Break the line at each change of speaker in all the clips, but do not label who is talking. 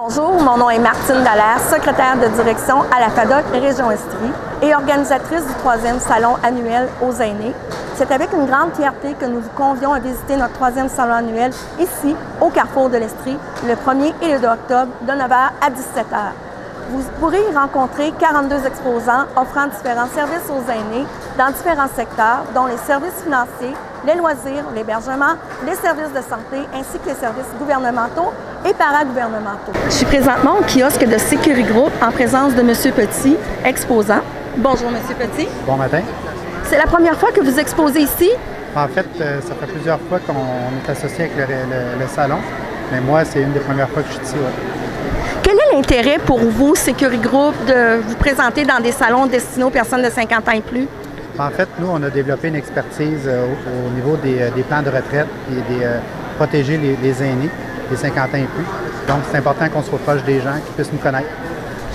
Bonjour, mon nom est Martine Dallaire, secrétaire de direction à la FADOC Région Estrie et organisatrice du 3e salon annuel aux aînés. C'est avec une grande fierté que nous vous convions à visiter notre 3e salon annuel ici, au Carrefour de l'Estrie, le 1er et le 2 octobre, de 9h à 17h. Vous pourrez y rencontrer 42 exposants offrant différents services aux aînés dans différents secteurs, dont les services financiers, les loisirs, l'hébergement, les services de santé, ainsi que les services gouvernementaux et paragouvernementaux. Je suis présentement au kiosque de Sécurigroup en présence de M. Petit, exposant. Bonjour, M. Petit.
Bon matin.
C'est la première fois que vous exposez ici?
En fait, ça fait plusieurs fois qu'on est associé avec le salon, mais moi, c'est une des premières fois que je suis ici. Ouais.
Quel est l'intérêt pour vous, Sécurigroup, de vous présenter dans des salons destinés aux personnes de 50 ans et plus?
En fait, nous, on a développé une expertise au niveau des plans de retraite et protéger les aînés, les 50 ans et plus. Donc, c'est important qu'on soit proche des gens, qui puissent nous connaître.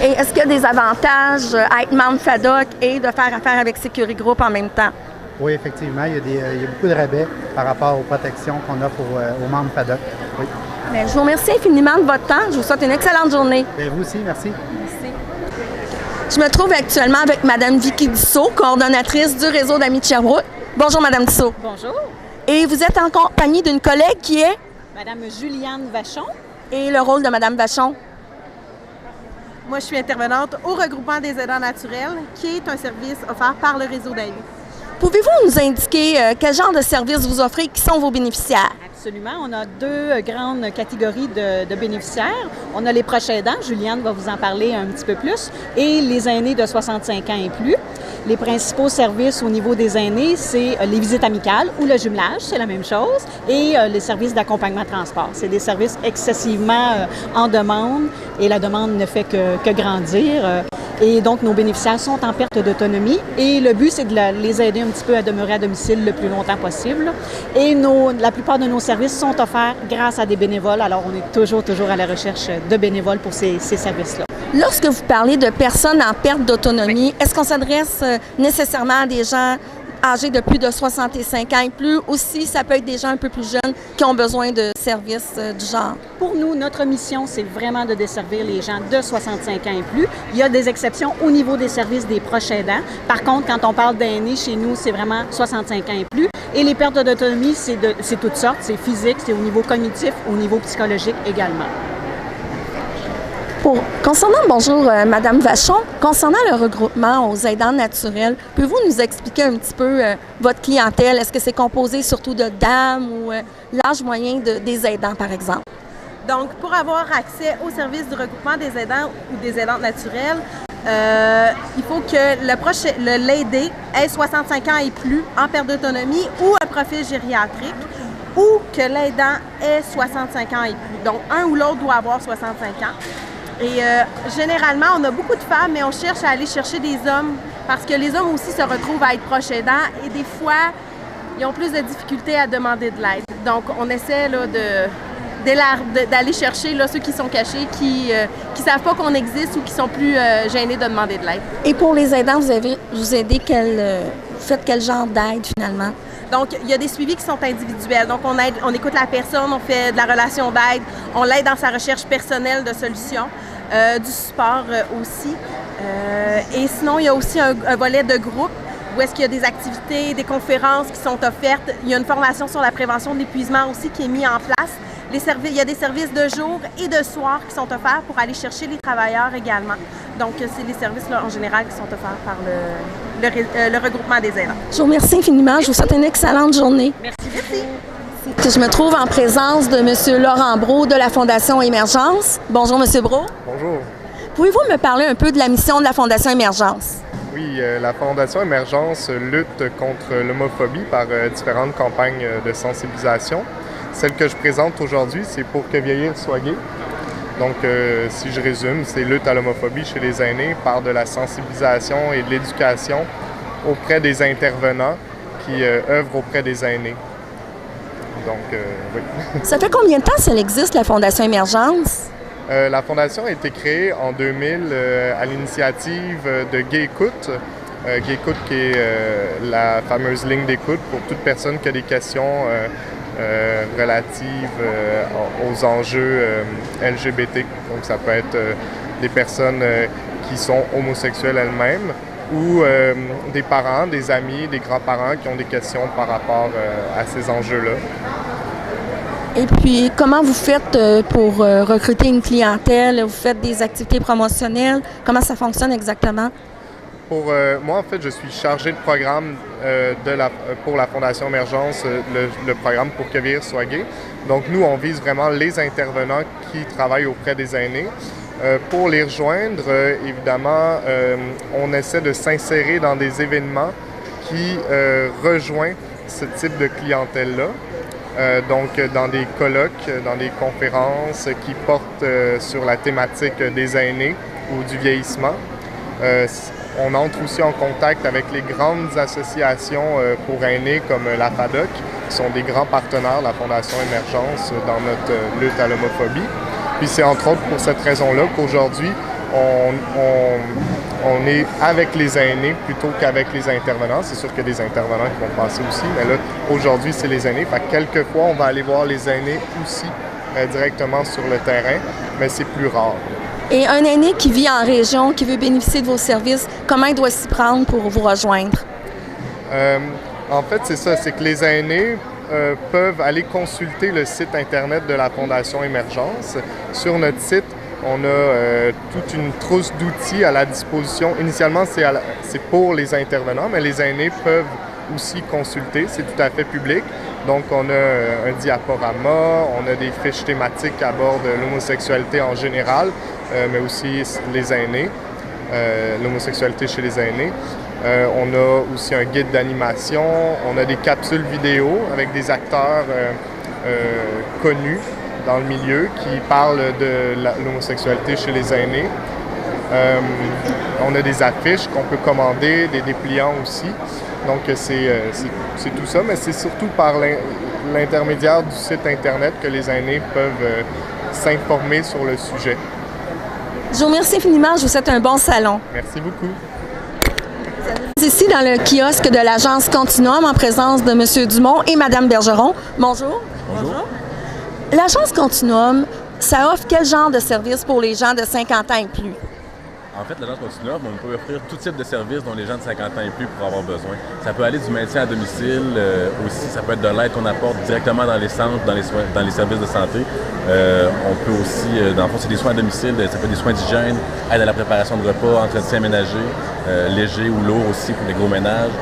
Et est-ce qu'il y a des avantages à être membre FADOC et de faire affaire avec Sécurigroup en même temps?
Oui, effectivement, il y a beaucoup de rabais par rapport aux protections qu'on offre aux membres FADOC. Oui.
Bien, je vous remercie infiniment de votre temps. Je vous souhaite une excellente journée.
Bien, vous aussi, merci.
Merci. Je me trouve actuellement avec Mme Vicky Dussault, coordonnatrice du réseau d'Amis de Sherbrooke. Bonjour, Mme Dussault.
Bonjour.
Et vous êtes en compagnie d'une collègue qui est?
Madame Juliane Vachon.
Et le rôle de Mme Vachon?
Moi, je suis intervenante au regroupement des aidants naturels, qui est un service offert par le réseau d'amis.
Pouvez-vous nous indiquer quel genre de services vous offrez, qui sont vos bénéficiaires?
Absolument. On a deux grandes catégories de bénéficiaires. On a les proches aidants, Juliane va vous en parler un petit peu plus, et les aînés de 65 ans et plus. Les principaux services au niveau des aînés, c'est les visites amicales ou le jumelage, c'est la même chose, et les services d'accompagnement transport. C'est des services excessivement en demande et la demande ne fait que grandir. Et donc, nos bénéficiaires sont en perte d'autonomie et le but, c'est de les aider un petit peu à demeurer à domicile le plus longtemps possible. Et la plupart de nos services sont offerts grâce à des bénévoles. Alors, on est toujours à la recherche de bénévoles pour ces services-là.
Lorsque vous parlez de personnes en perte d'autonomie, est-ce qu'on s'adresse nécessairement à des gens âgés de plus de 65 ans et plus? Aussi, ça peut être des gens un peu plus jeunes qui ont besoin de services du genre.
Pour nous, notre mission, c'est vraiment de desservir les gens de 65 ans et plus. Il y a des exceptions au niveau des services des proches aidants. Par contre, quand on parle d'aînés, chez nous, c'est vraiment 65 ans et plus. Et les pertes d'autonomie, c'est toutes sortes. C'est physique, c'est au niveau cognitif, au niveau psychologique également.
Bonjour, Madame Vachon. Concernant le regroupement aux aidants naturels, pouvez-vous nous expliquer un petit peu votre clientèle? Est-ce que c'est composé surtout de dames ou l'âge moyen des aidants, par exemple?
Donc, pour avoir accès au service du regroupement des aidants ou des aidantes naturelles, il faut que l'aidé ait 65 ans et plus en perte d'autonomie ou un profil gériatrique, ou que l'aidant ait 65 ans et plus. Donc, un ou l'autre doit avoir 65 ans. Et généralement, on a beaucoup de femmes, mais on cherche à aller chercher des hommes parce que les hommes aussi se retrouvent à être proches aidants et des fois, ils ont plus de difficultés à demander de l'aide. Donc, on essaie là, d'aller chercher là, ceux qui sont cachés, qui ne savent pas qu'on existe ou qui sont plus gênés de demander de l'aide.
Et pour les aidants, vous aidez faites quel genre d'aide finalement?
Donc, il y a des suivis qui sont individuels. Donc, on écoute la personne, on fait de la relation d'aide, on l'aide dans sa recherche personnelle de solutions, du support aussi. Et sinon, il y a aussi un volet de groupe où est-ce qu'il y a des activités, des conférences qui sont offertes. Il y a une formation sur la prévention de l'épuisement aussi qui est mise en place. Il y a des services de jour et de soir qui sont offerts pour aller chercher les travailleurs également. Donc, c'est les services là, en général qui sont offerts par le regroupement des aidants.
Je vous remercie infiniment. Je vous souhaite une excellente journée.
Merci.
Je me trouve en présence de M. Laurent Brault de la Fondation Émergence. Bonjour, M. Brault.
Bonjour.
Pouvez-vous me parler un peu de la mission de la Fondation Émergence?
Oui, la Fondation Émergence lutte contre l'homophobie par différentes campagnes de sensibilisation. Celle que je présente aujourd'hui, c'est pour que vieillir soit gai. Donc, si je résume, c'est lutte à l'homophobie chez les aînés par de la sensibilisation et de l'éducation auprès des intervenants qui œuvrent auprès des aînés. Donc, oui.
Ça fait combien de temps qu'elle existe, la Fondation Émergence?
La Fondation a été créée en 2000 à l'initiative de Gay Écoute. Gay Écoute qui est la fameuse ligne d'écoute pour toute personne qui a des questions relatives aux enjeux LGBT. Donc ça peut être des personnes qui sont homosexuelles elles-mêmes ou des parents, des amis, des grands-parents qui ont des questions par rapport à ces enjeux-là.
Et puis, comment vous faites pour recruter une clientèle? Vous faites des activités promotionnelles? Comment ça fonctionne exactement?
Pour moi, en fait, je suis chargé de programme pour la Fondation Émergence, le programme Pour que vieillir soit gai. Donc, nous, on vise vraiment les intervenants qui travaillent auprès des aînés. Pour les rejoindre, évidemment, on essaie de s'insérer dans des événements qui rejoignent ce type de clientèle-là. Donc, dans des colloques, dans des conférences qui portent sur la thématique des aînés ou du vieillissement. On entre aussi en contact avec les grandes associations pour aînés comme la FADOC, qui sont des grands partenaires de la Fondation Émergence dans notre lutte à l'homophobie. Puis c'est entre autres pour cette raison-là qu'aujourd'hui, on est avec les aînés plutôt qu'avec les intervenants. C'est sûr qu'il y a des intervenants qui vont passer aussi, mais là, aujourd'hui, c'est les aînés. Fait que quelquefois, on va aller voir les aînés aussi directement sur le terrain, mais c'est plus rare.
Et un aîné qui vit en région, qui veut bénéficier de vos services, comment il doit s'y prendre pour vous rejoindre?
En fait, c'est ça, c'est que les aînés peuvent aller consulter le site Internet de la Fondation Émergence. Sur notre site, on a toute une trousse d'outils à la disposition. Initialement, c'est pour les intervenants, mais les aînés peuvent aussi consulter. C'est tout à fait public. Donc, on a un diaporama, on a des fiches thématiques qui abordent l'homosexualité en général, mais aussi les aînés, l'homosexualité chez les aînés. On a aussi un guide d'animation, on a des capsules vidéo avec des acteurs connus dans le milieu qui parlent de l'homosexualité chez les aînés. On a des affiches qu'on peut commander, des dépliants aussi. Donc, c'est tout ça, mais c'est surtout par l'intermédiaire du site Internet que les aînés peuvent s'informer sur le sujet.
Je vous remercie infiniment. Je vous souhaite un bon salon.
Merci beaucoup.
Ici, dans le kiosque de l'agence Continuum, en présence de M. Dumont et Mme Bergeron. Bonjour.
Bonjour.
L'agence Continuum, ça offre quel genre de service pour les gens de 50 ans et plus?
En fait, l'agence Continuum, on peut offrir tout type de services dont les gens de 50 ans et plus pourraient avoir besoin. Ça peut aller du maintien à domicile, aussi ça peut être de l'aide qu'on apporte directement dans les centres, dans les services de santé. On peut aussi, dans le fond, c'est des soins à domicile, ça peut être des soins d'hygiène, aide à la préparation de repas, entretien ménager, léger ou lourd aussi pour les gros ménages,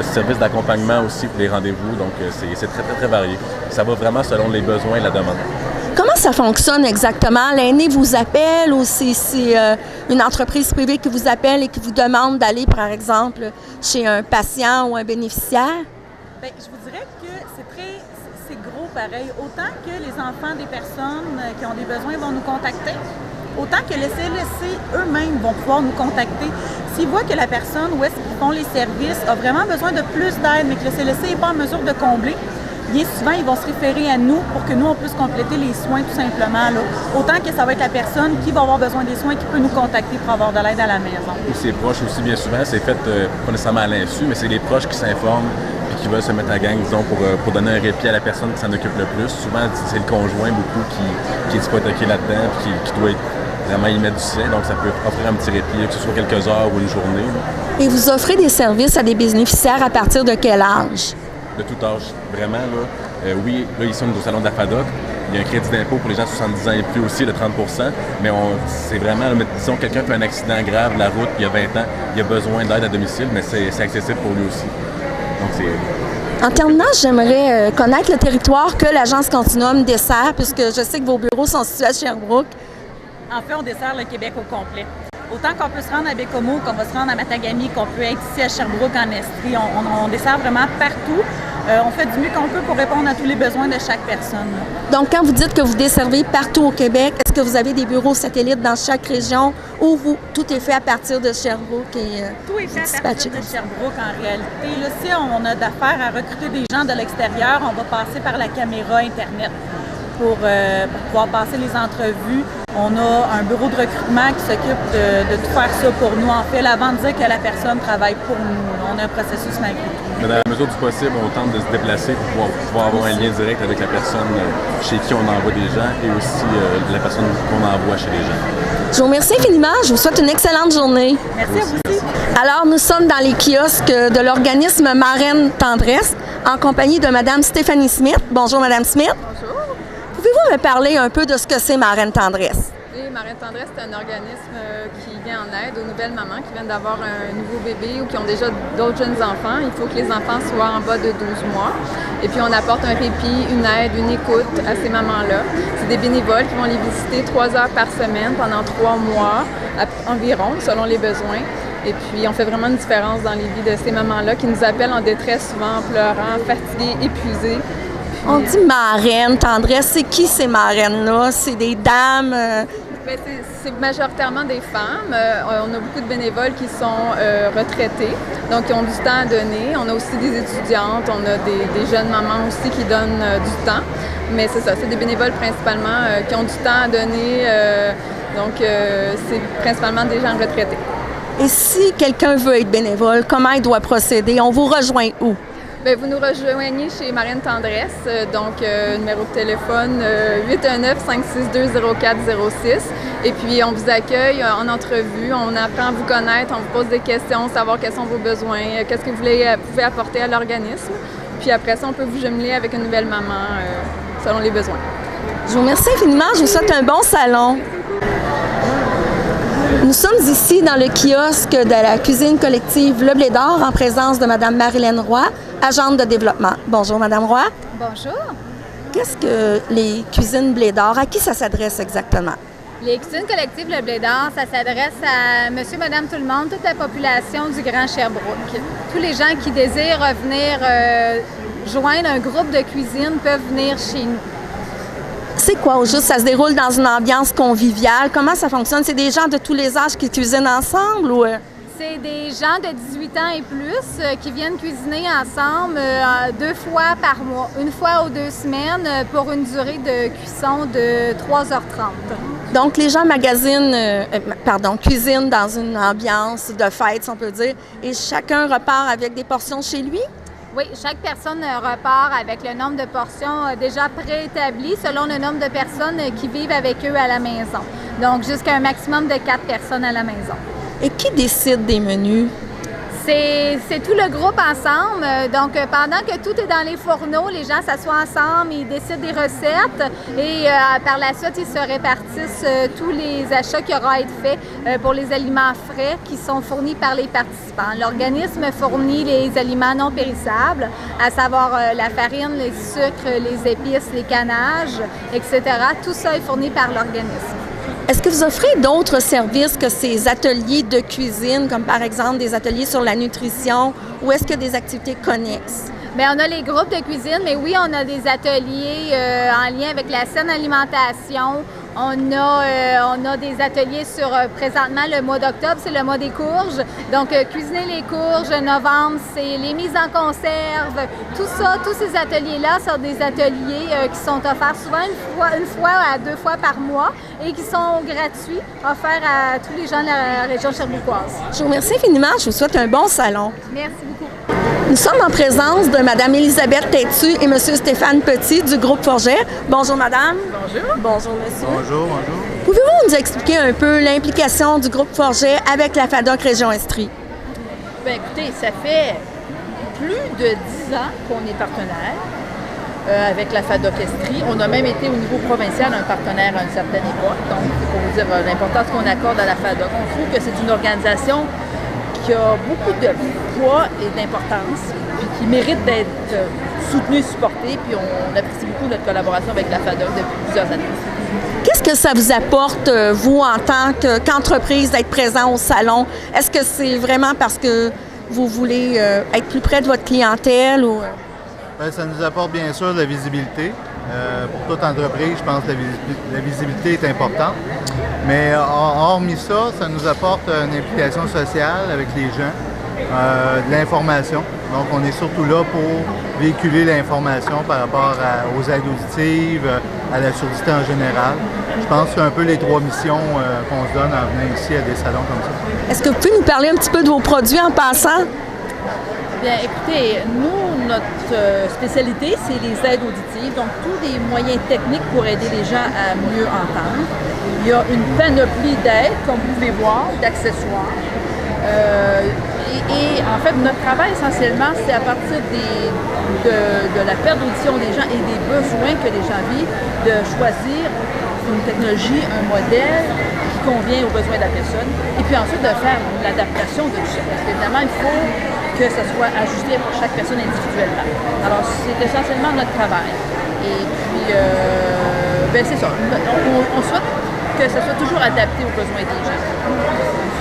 services d'accompagnement aussi pour les rendez-vous, donc c'est très, très, très varié. Ça va vraiment selon les besoins et la demande.
Comment ça fonctionne exactement? L'aîné vous appelle ou c'est une entreprise privée qui vous appelle et qui vous demande d'aller, par exemple, chez un patient ou un bénéficiaire?
Bien, je vous dirais que c'est gros pareil. Autant que les enfants des personnes qui ont des besoins vont nous contacter, autant que les CLSC eux-mêmes vont pouvoir nous contacter. S'ils voient que la personne où est-ce qu'ils font les services a vraiment besoin de plus d'aide, mais que le CLSC n'est pas en mesure de combler, bien souvent, ils vont se référer à nous pour que nous, on puisse compléter les soins tout simplement. Là. Autant que ça va être la personne qui va avoir besoin des soins qui peut nous contacter pour avoir de l'aide à la maison.
Et c'est proche aussi, bien souvent, c'est fait pas nécessairement à l'insu, mais c'est les proches qui s'informent et qui veulent se mettre à gang, disons, pour donner un répit à la personne qui s'en occupe le plus. Souvent, c'est le conjoint beaucoup qui est hypothéqué là-dedans et qui doit vraiment y mettre du sien. Donc, ça peut offrir un petit répit, que ce soit quelques heures ou une journée. Là.
Et vous offrez des services à des bénéficiaires à partir de quel âge?
De tout âge, vraiment. Là, oui, là, ici, on est au salon de la FADOC. Il y a un crédit d'impôt pour les gens de 70 ans et plus aussi de 30 %. Mais c'est vraiment, là, disons, quelqu'un fait un accident grave, la route, il y a 20 ans, il a besoin d'aide à domicile, mais c'est accessible pour lui aussi. Donc, c'est...
En terminant, j'aimerais connaître le territoire que l'agence Continuum dessert, puisque je sais que vos bureaux sont situés à Sherbrooke.
En fait, on dessert le Québec au complet. Autant qu'on peut se rendre à Bécomo, qu'on va se rendre à Matagami, qu'on peut être ici à Sherbrooke, en Estrie, on dessert vraiment partout. On fait du mieux qu'on peut pour répondre à tous les besoins de chaque personne.
Donc, quand vous dites que vous desservez partout au Québec, est-ce que vous avez des bureaux satellites dans chaque région ou tout est fait à partir de Sherbrooke?
Tout est fait à partir de Sherbrooke, en réalité. Là, si on a d'affaires à recruter des gens de l'extérieur, on va passer par la caméra Internet pour pouvoir passer les entrevues. On a un bureau de recrutement qui s'occupe de tout faire ça pour nous. En fait, avant de dire que la personne travaille pour nous, on a un processus malgré tout.
mesure du possible, on tente de se déplacer pour pouvoir avoir un lien direct avec la personne chez qui on envoie des gens et aussi la personne qu'on envoie chez les gens.
Je vous remercie infiniment. Je vous souhaite une excellente journée.
Merci à vous aussi.
Alors, nous sommes dans les kiosques de l'organisme Marraine Tendresse en compagnie de Mme Stéphanie Smith. Bonjour, Mme Smith.
Bonjour.
Pouvez-vous me parler un peu de ce que c'est Marraine Tendresse?
Oui, Marraine Tendresse, c'est un organisme qui vient en aide aux nouvelles mamans qui viennent d'avoir un nouveau bébé ou qui ont déjà d'autres jeunes enfants. Il faut que les enfants soient en bas de 12 mois. Et puis, on apporte un répit, une aide, une écoute à ces mamans-là. C'est des bénévoles qui vont les visiter 3 heures par semaine pendant 3 mois environ, selon les besoins. Et puis, on fait vraiment une différence dans les vies de ces mamans-là qui nous appellent en détresse, souvent en pleurant, fatiguées, épuisées. Puis,
On dit marraine, tendresse. C'est qui ces marraines-là? C'est des dames?
ben, c'est majoritairement des femmes. On a beaucoup de bénévoles qui sont retraités, donc qui ont du temps à donner. On a aussi des étudiantes, on a des jeunes mamans aussi qui donnent du temps. Mais c'est ça, c'est des bénévoles principalement qui ont du temps à donner. Donc, c'est principalement des gens retraités.
Et si quelqu'un veut être bénévole, comment il doit procéder? On vous rejoint où?
Bien, vous nous rejoignez chez Marraine Tendresse, donc numéro de téléphone 819-562-0406. Et puis, on vous accueille en entrevue, on apprend à vous connaître, on vous pose des questions, savoir quels sont vos besoins, qu'est-ce que vous pouvez apporter à l'organisme. Puis après ça, on peut vous jumeler avec une nouvelle maman selon les besoins.
Je vous remercie infiniment. Je vous souhaite un bon salon. Nous sommes ici dans le kiosque de la cuisine collective Le Blé d'Or en présence de Mme Marilène Roy, agente de développement. Bonjour, Mme Roy.
Bonjour.
Qu'est-ce que les cuisines Blé d'Or? À qui ça s'adresse exactement?
Les cuisines collectives Le Blé d'Or, ça s'adresse à monsieur, madame, tout le monde, toute la population du Grand Sherbrooke. Tous les gens qui désirent venir joindre un groupe de cuisine peuvent venir chez nous.
C'est quoi au juste? Ça se déroule dans une ambiance conviviale? Comment ça fonctionne? C'est des gens de tous les âges qui cuisinent ensemble ou...
C'est des gens de 18 ans et plus qui viennent cuisiner ensemble 2 fois par mois, une fois aux 2 semaines pour une durée de cuisson de 3h30.
Donc, les gens cuisinent dans une ambiance de fête, si on peut dire, et chacun repart avec des portions chez lui?
Oui, chaque personne repart avec le nombre de portions déjà préétabli selon le nombre de personnes qui vivent avec eux à la maison. Donc, jusqu'à un maximum de 4 personnes à la maison.
Et qui décide des menus?
C'est tout le groupe ensemble. Donc, pendant que tout est dans les fourneaux, les gens s'assoient ensemble, ils décident des recettes et par la suite, ils se répartissent tous les achats qui auront à être faits pour les aliments frais qui sont fournis par les participants. L'organisme fournit les aliments non périssables, à savoir la farine, les sucres, les épices, les canages, etc. Tout ça est fourni par l'organisme.
Est-ce que vous offrez d'autres services que ces ateliers de cuisine, comme par exemple des ateliers sur la nutrition, ou est-ce qu'il y a des activités connexes?
Bien, on a les groupes de cuisine, mais oui, on a des ateliers en lien avec la saine alimentation. On a des ateliers sur, présentement, le mois d'octobre, c'est le mois des courges. Donc, cuisiner les courges, novembre, c'est les mises en conserve. Tout ça, tous ces ateliers-là sont des ateliers qui sont offerts souvent une fois à 2 fois par mois et qui sont gratuits, offerts à tous les gens de la région sherbrookoise.
Je vous remercie infiniment. Je vous souhaite un bon salon.
Merci beaucoup.
Nous sommes en présence de Mme Élisabeth Têtu et M. Stéphane Petit du groupe Forget. Bonjour, Madame.
Bonjour.
Bonjour, Monsieur.
Bonjour, bonjour.
Pouvez-vous nous expliquer un peu l'implication du groupe Forget avec la FADOC Région Estrie?
Bien, écoutez, ça fait plus de 10 ans qu'on est partenaire avec la FADOC Estrie. On a même été au niveau provincial un partenaire à une certaine époque. Donc, c'est pour vous dire l'importance qu'on accorde à la FADOC. On trouve que c'est une organisation qui a beaucoup de poids et d'importance, puis qui mérite d'être soutenue et supportée. Puis on apprécie beaucoup notre collaboration avec la FADOC depuis plusieurs années.
Qu'est-ce que ça vous apporte, vous, en tant qu'entreprise, d'être présent au salon? Est-ce que c'est vraiment parce que vous voulez être plus près de votre clientèle? Ou...
Bien, ça nous apporte bien sûr de la visibilité. Pour toute entreprise, je pense que la visibilité est importante. Mais hormis ça, ça nous apporte une implication sociale avec les gens, de l'information. Donc, on est surtout là pour véhiculer l'information par rapport aux aides auditives, à la surdité en général. Je pense que c'est un peu les 3 missions qu'on se donne en venant ici à des salons comme ça.
Est-ce que vous pouvez nous parler un petit peu de vos produits en passant?
Bien, écoutez, nous, notre spécialité, c'est les aides auditives, donc tous les moyens techniques pour aider les gens à mieux entendre. Il y a une panoplie d'aides, comme vous pouvez voir, d'accessoires. Et en fait, notre travail, essentiellement, c'est à partir de la perte d'audition des gens et des besoins que les gens vivent, de choisir une technologie, un modèle qui convient aux besoins de la personne, et puis ensuite de faire l'adaptation de tout ça. Parce qu'évidemment, il faut que ça soit ajusté pour chaque personne individuellement. Alors, c'est essentiellement notre travail. Et puis, c'est ça. On souhaite que ça soit toujours adapté aux besoins des gens.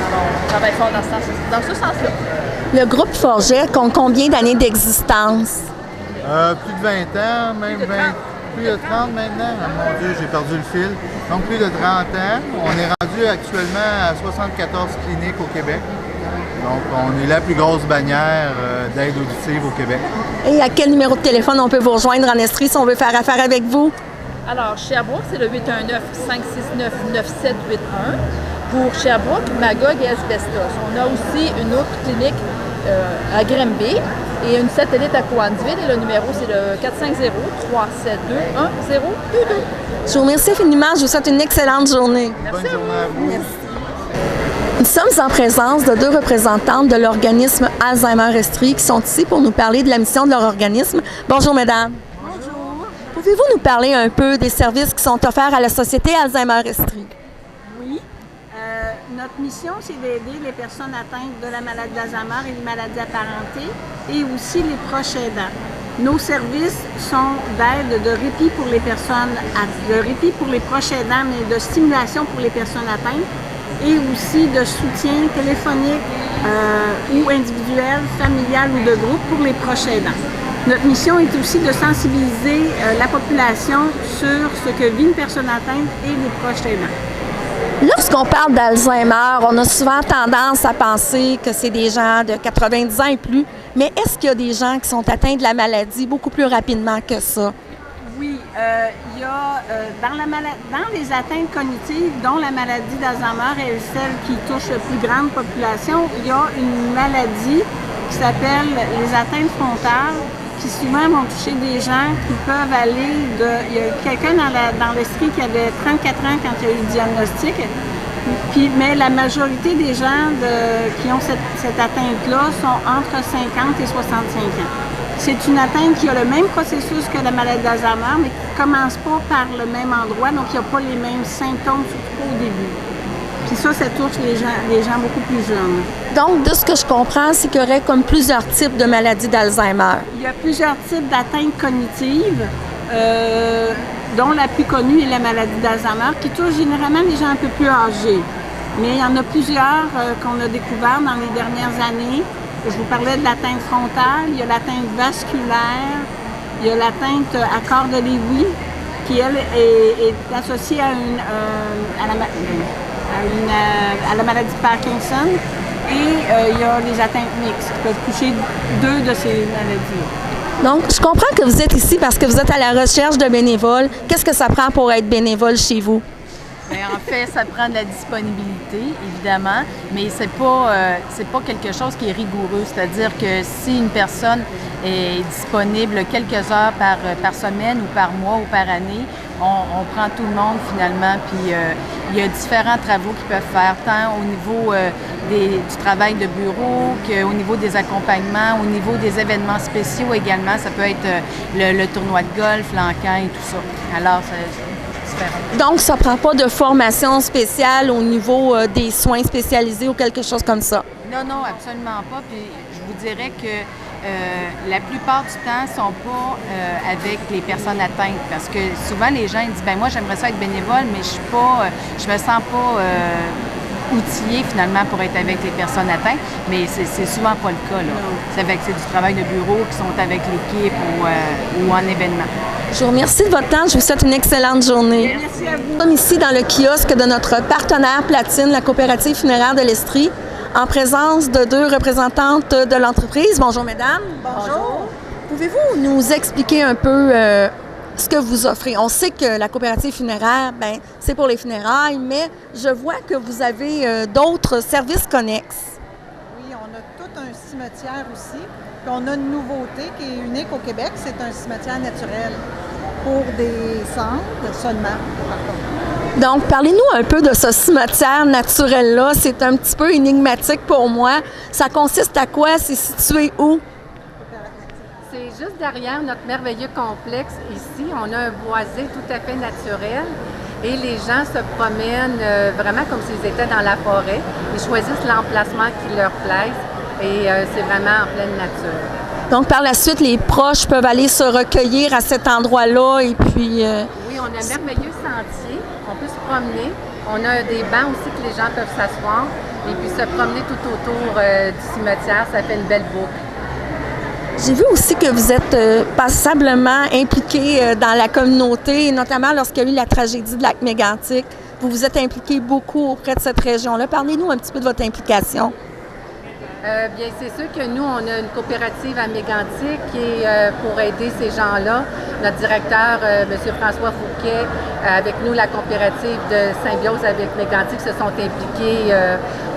Alors, on travaille fort dans ce sens-là.
Le groupe Forget compte combien d'années d'existence?
Plus de 20 ans, même 20, plus de 30 maintenant. Oh, mon Dieu, j'ai perdu le fil. Donc, plus de 30 ans. On est rendu actuellement à 74 cliniques au Québec. Donc, on est la plus grosse bannière d'aide auditive au Québec.
Et à quel numéro de téléphone on peut vous rejoindre en Estrie si on veut faire affaire avec vous?
Alors, Sherbrooke, c'est le 819-569-9781. Pour Sherbrooke, Magog et Asbestos. On a aussi une autre clinique à Granby et une satellite à Cowansville. Et le numéro, c'est le 450-372-1022.
Je vous remercie infiniment. Je vous souhaite une excellente journée.
Bonne journée à vous.
Merci. Nous sommes en présence de deux représentantes de l'organisme Alzheimer Estrie qui sont ici pour nous parler de la mission de leur organisme. Bonjour, mesdames.
Bonjour.
Pouvez-vous nous parler un peu des services qui sont offerts à la Société Alzheimer Estrie?
Oui. Notre mission, c'est d'aider les personnes atteintes de la maladie d'Alzheimer et des maladies apparentées et aussi les proches aidants. Nos services sont d'aide, de répit pour les personnes, de répit pour les proches aidants, mais de stimulation pour les personnes atteintes et aussi de soutien téléphonique ou individuel, familial ou de groupe pour les proches aidants. Notre mission est aussi de sensibiliser la population sur ce que vit une personne atteinte et les proches aidants.
Lorsqu'on parle d'Alzheimer, on a souvent tendance à penser que c'est des gens de 90 ans et plus, mais est-ce qu'il y a des gens qui sont atteints de la maladie beaucoup plus rapidement que ça?
Oui, il y a dans les atteintes cognitives, dont la maladie d'Alzheimer est celle qui touche la plus grande population, il y a une maladie qui s'appelle les atteintes frontales, qui souvent vont toucher des gens qui peuvent aller de... Il y a quelqu'un dans l'Estrie qui avait 34 ans quand il y a eu le diagnostic, mais la majorité des gens qui ont cette atteinte-là sont entre 50 et 65 ans. C'est une atteinte qui a le même processus que la maladie d'Alzheimer, mais qui ne commence pas par le même endroit, donc il n'y a pas les mêmes symptômes, surtout au début. Puis ça touche les gens beaucoup plus jeunes.
Donc, de ce que je comprends, c'est qu'il y aurait comme plusieurs types de maladies d'Alzheimer.
Il y a plusieurs types d'atteintes cognitives, dont la plus connue est la maladie d'Alzheimer, qui touche généralement les gens un peu plus âgés. Mais il y en a plusieurs qu'on a découvert dans les dernières années. Je vous parlais de l'atteinte frontale, il y a l'atteinte vasculaire, il y a l'atteinte à corps de Lewy, qui, elle, est associée à la maladie de Parkinson. Et il y a les atteintes mixtes qui peuvent toucher deux de ces maladies.
Donc, je comprends que vous êtes ici parce que vous êtes à la recherche de bénévoles. Qu'est-ce que ça prend pour être bénévole chez vous?
Bien, en fait, ça prend de la disponibilité, évidemment, mais c'est pas quelque chose qui est rigoureux. C'est-à-dire que si une personne est disponible quelques heures par semaine ou par mois ou par année, on prend tout le monde finalement, puis il y a différents travaux qu'ils peuvent faire, tant au niveau du travail de bureau qu'au niveau des accompagnements, au niveau des événements spéciaux également. Ça peut être le tournoi de golf, l'encan et tout ça. Alors, c'est différent.
Donc, ça ne prend pas de formation spéciale au niveau des soins spécialisés ou quelque chose comme ça?
Non, absolument pas. Puis je vous dirais que la plupart du temps ne sont pas avec les personnes atteintes parce que souvent les gens ils disent ben moi j'aimerais ça être bénévole mais je me sens pas outillée finalement pour être avec les personnes atteintes, mais c'est souvent pas le cas là. C'est du travail de bureau qui sont avec l'équipe ou en événement.
Je vous remercie de votre temps. Je vous souhaite une excellente journée.
Merci à vous.
Nous sommes ici dans le kiosque de notre partenaire Platine, la coopérative funéraire de l'Estrie, en présence de deux représentantes de l'entreprise. Bonjour, mesdames.
Bonjour.
Pouvez-vous nous expliquer un peu ce que vous offrez? On sait que la coopérative funéraire, c'est pour les funérailles, mais je vois que vous avez d'autres services connexes.
Oui, on a tout un cimetière aussi. Puis on a une nouveauté qui est unique au Québec, c'est un cimetière naturel pour des cendres seulement, par contre.
Donc, parlez-nous un peu de ce cimetière naturel-là. C'est un petit peu énigmatique pour moi. Ça consiste à quoi? C'est situé où?
C'est juste derrière notre merveilleux complexe ici. On a un boisé tout à fait naturel et les gens se promènent vraiment comme s'ils étaient dans la forêt. Ils choisissent l'emplacement qui leur plaise et c'est vraiment en pleine nature.
Donc, par la suite, les proches peuvent aller se recueillir à cet endroit-là et puis...
Oui, on a un merveilleux sentier. On peut se promener. On a des bancs aussi que les gens peuvent s'asseoir et puis se promener tout autour du cimetière. Ça fait une belle boucle.
J'ai vu aussi que vous êtes passablement impliqué dans la communauté, notamment lorsqu'il y a eu la tragédie de Lac-Mégantic. Vous vous êtes impliqué beaucoup auprès de cette région-là. Parlez-nous un petit peu de votre implication.
Bien, c'est sûr que nous, on a une coopérative à Mégantic qui est pour aider ces gens-là. Notre directeur, M. François Fouquet, avec nous, la coopérative de symbiose avec Mégantic, se sont impliqués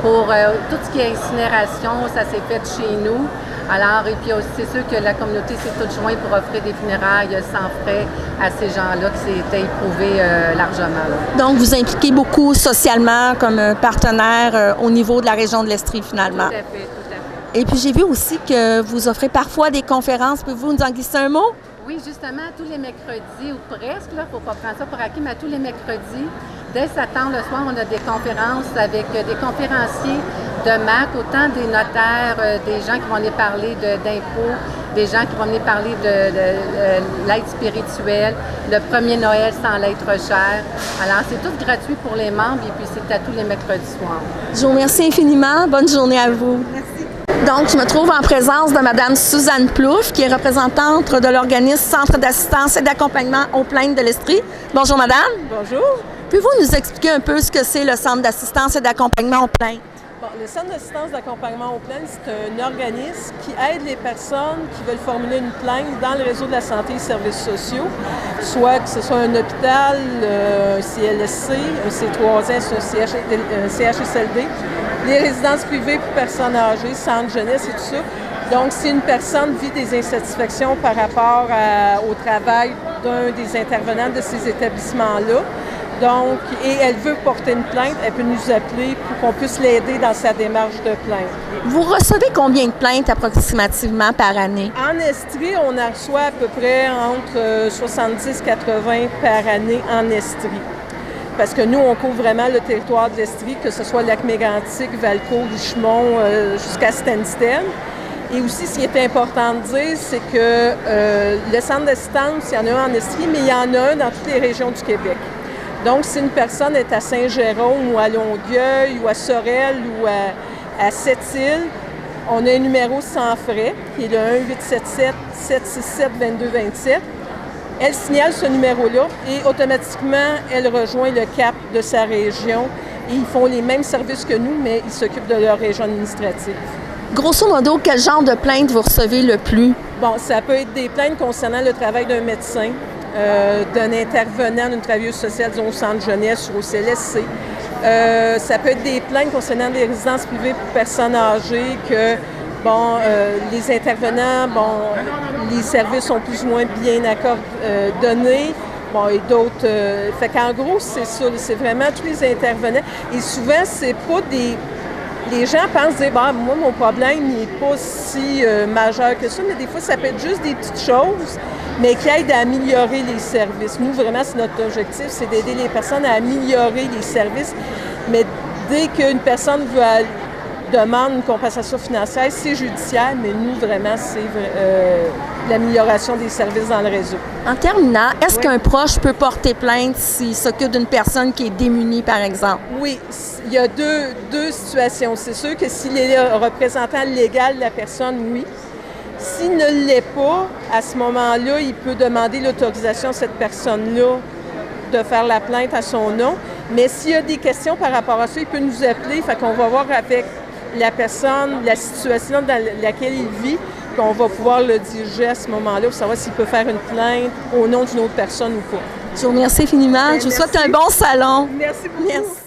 pour tout ce qui est incinération. Ça s'est fait chez nous. Alors, et puis aussi, c'est sûr que la communauté s'est toute jointe pour offrir des funérailles sans frais à ces gens-là qui s'étaient éprouvés largement. Là.
Donc, vous impliquez beaucoup socialement comme partenaire au niveau de la région de l'Estrie, finalement.
Tout à fait, tout à fait.
Et puis, j'ai vu aussi que vous offrez parfois des conférences. Pouvez-vous nous en glisser un mot?
Oui, justement, tous les mercredis, ou presque, il ne faut pas prendre ça pour acquis, mais tous les mercredis, dès 7 h le soir, on a des conférences avec des conférenciers de MAC, autant des notaires, des gens qui vont venir parler d'impôts, des gens qui vont venir parler de l'aide spirituelle, le premier Noël sans l'être cher. Alors, c'est tout gratuit pour les membres et puis c'est à tous les mercredis soirs.
Je vous remercie infiniment. Bonne journée à vous.
Merci.
Donc, je me trouve en présence de Mme Suzanne Plouffe, qui est représentante de l'organisme Centre d'assistance et d'accompagnement aux plaintes de l'Estrie. Bonjour, Madame.
Bonjour.
Pouvez-vous nous expliquer un peu ce que c'est le Centre d'assistance et d'accompagnement aux plaintes?
Bon, le Centre d'assistance d'accompagnement aux plaintes, c'est un organisme qui aide les personnes qui veulent formuler une plainte dans le réseau de la santé et services sociaux, soit que ce soit un hôpital, un CLSC, un C3S, un CHSLD, les résidences privées pour personnes âgées, centres jeunesse et tout ça. Donc, si une personne vit des insatisfactions par rapport au travail d'un des intervenants de ces établissements-là, donc, et elle veut porter une plainte, elle peut nous appeler pour qu'on puisse l'aider dans sa démarche de plainte.
Vous recevez combien de plaintes approximativement par année?
En Estrie, on en reçoit à peu près entre 70 et 80 par année en Estrie. Parce que nous, on couvre vraiment le territoire de l'Estrie, que ce soit Lac-Mégantic, Valcourt, Richemont, jusqu'à Stansted. Et aussi, ce qui est important de dire, c'est que le centre d'assistance, il y en a un en Estrie, mais il y en a un dans toutes les régions du Québec. Donc, si une personne est à Saint-Jérôme ou à Longueuil ou à Sorel ou à Sept-Îles, on a un numéro sans frais, qui est le 1-877-767-2227. Elle signale ce numéro-là et automatiquement, elle rejoint le CAP de sa région. Et ils font les mêmes services que nous, mais ils s'occupent de leur région administrative.
Grosso modo, quel genre de plaintes vous recevez le plus?
Bon, ça peut être des plaintes concernant le travail d'un médecin, d'un intervenant, d'une travailleuse sociale, disons, au centre jeunesse ou au CLSC. Ça peut être des plaintes concernant des résidences privées pour personnes âgées que, bon, les intervenants, bon, les services sont plus ou moins bien donnés. Bon, et d'autres. Fait qu'en gros, c'est ça. C'est vraiment tous les intervenants. Et souvent, c'est pas des. Les gens pensent dire, bah, moi, mon problème n'est pas si majeur que ça, mais des fois, ça peut être juste des petites choses, mais qui aident à améliorer les services. Nous, vraiment, c'est notre objectif, c'est d'aider les personnes à améliorer les services. Mais dès qu'une personne demande une compensation financière, c'est judiciaire, mais nous, vraiment, c'est l'amélioration des services dans le réseau.
En terminant, est-ce qu'un proche peut porter plainte s'il s'occupe d'une personne qui est démunie, par exemple?
Oui, il y a deux situations. C'est sûr que s'il est le représentant légal de la personne, oui. S'il ne l'est pas, à ce moment-là, il peut demander l'autorisation de cette personne-là de faire la plainte à son nom. Mais s'il y a des questions par rapport à ça, il peut nous appeler. Fait qu'on va voir avec la personne, la situation dans laquelle il vit, puis on va pouvoir le diriger à ce moment-là pour savoir s'il peut faire une plainte au nom d'une autre personne ou pas.
Je vous remercie infiniment. Je vous souhaite un bon salon.
Merci beaucoup.
Merci.